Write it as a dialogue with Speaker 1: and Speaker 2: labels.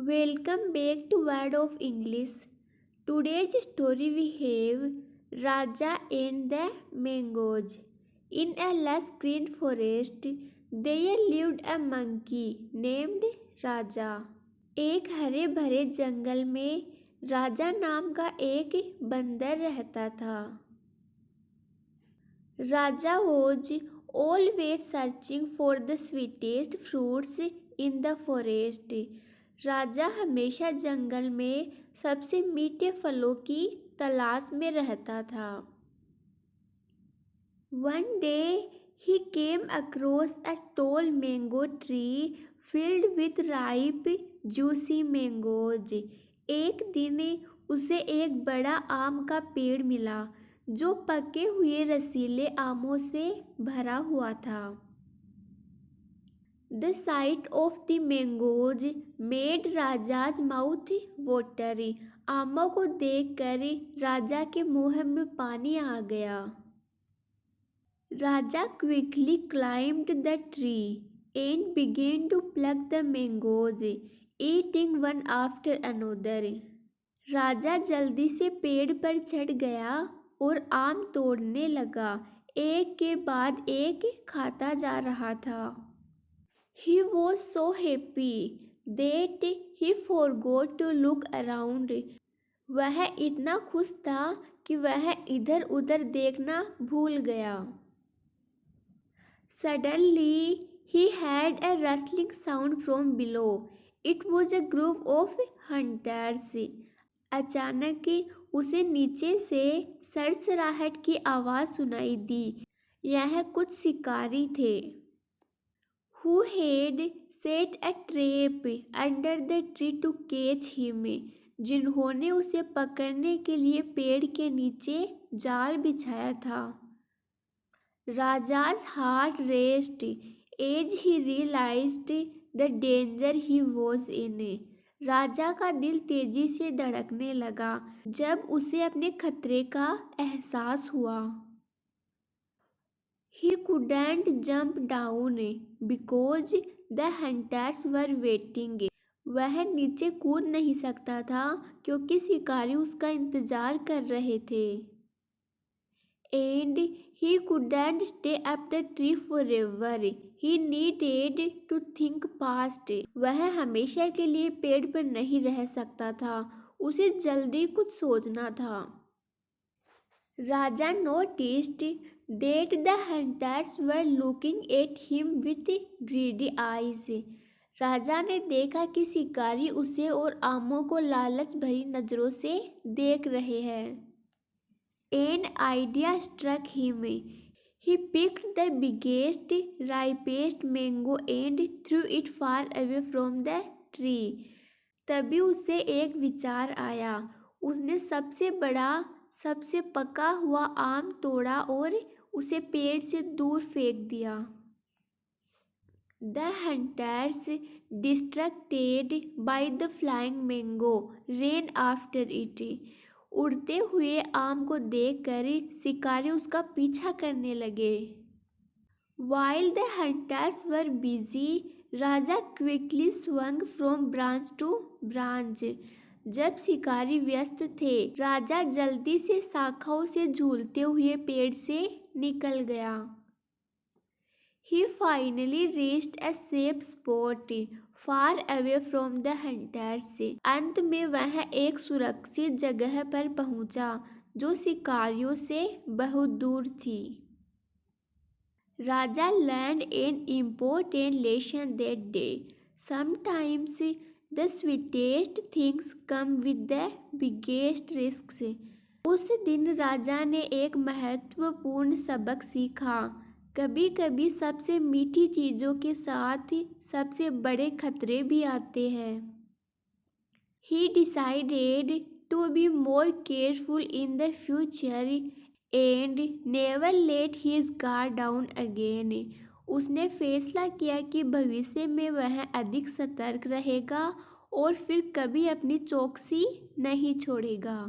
Speaker 1: Welcome back to Word of English. Today's story we have Raja and the Mangoes. In a lush green forest, there lived a monkey named राजा। एक हरे भरे जंगल में राजा नाम का एक बंदर रहता था। राजा was always searching for the sweetest fruits in the forest. राजा हमेशा जंगल में सबसे मीठे फलों की तलाश में रहता था। One day he came across a tall mango tree filled with ripe juicy mangoes. एक दिन उसे एक बड़ा आम का पेड़ मिला जो पके हुए रसीले आमों से भरा हुआ था। The sight of the mangoes made Raja's mouth water. आमों को देखकर राजा के मुंह में पानी आ गया। राजा quickly climbed the tree and began to pluck the mangoes, eating one after another. राजा जल्दी से पेड़ पर चढ़ गया और आम तोड़ने लगा, एक के बाद एक खाता जा रहा था। He was so happy that he forgot to look around. वह इतना खुश था कि वह इधर उधर देखना भूल गया। Suddenly he heard a rustling sound from below. It was a group of hunters. अचानक उसे नीचे से सरसराहट की आवाज़ सुनाई दी। यह कुछ शिकारी थे। Who had set a trap under the tree to catch him. जिन्होंने उसे पकड़ने के लिए पेड़ के नीचे जाल बिछाया था। Raja's heart raced as he realized the danger he was in. राजा का दिल तेजी से धड़कने लगा जब उसे अपने खतरे का एहसास हुआ। He couldn't jump down because the hunters were waiting. वह नीचे कूद नहीं सकता था क्योंकि शिकारी उसका इंतजार कर रहे थे। And he couldn't stay up the tree forever. He needed to think fast. वह हमेशा के लिए पेड़ पर नहीं रह सकता था, उसे जल्दी कुछ सोचना था। राजा noticed that the hunters were looking at him with greedy eyes. राजा ने देखा कि शिकारी उसे और आमों को लालच भरी नजरों से देख रहे हैं। An idea struck him. He picked the biggest, ripest mango and threw it far away from the tree. तभी उसे एक विचार आया। उसने सबसे बड़ा, सबसे पका हुआ आम तोड़ा और उसे पेड़ से दूर फेंक दिया। The hunters, distracted by the flying mango, ran after it. उड़ते हुए आम को देखकर शिकारी उसका पीछा करने लगे। While the hunters were busy, Raja quickly swung from branch to branch. जब शिकारी व्यस्त थे, राजा जल्दी से शाखाओं से झूलते हुए पेड़ से निकल गया। He finally reached a safe spot far away from the hunters. अंत में वह एक सुरक्षित जगह पर पहुंचा जो शिकारियों से बहुत दूर थी। राजा learned an important lesson that day. Sometimes the sweetest things come with the biggest risks. उस दिन राजा ने एक महत्वपूर्ण सबक सीखा। कभी कभी सबसे मीठी चीज़ों के साथ सबसे बड़े खतरे भी आते हैं। He decided to be more careful in the future and never let his guard down again. उसने फैसला किया कि भविष्य में वह अधिक सतर्क रहेगा और फिर कभी अपनी चौकसी नहीं छोड़ेगा।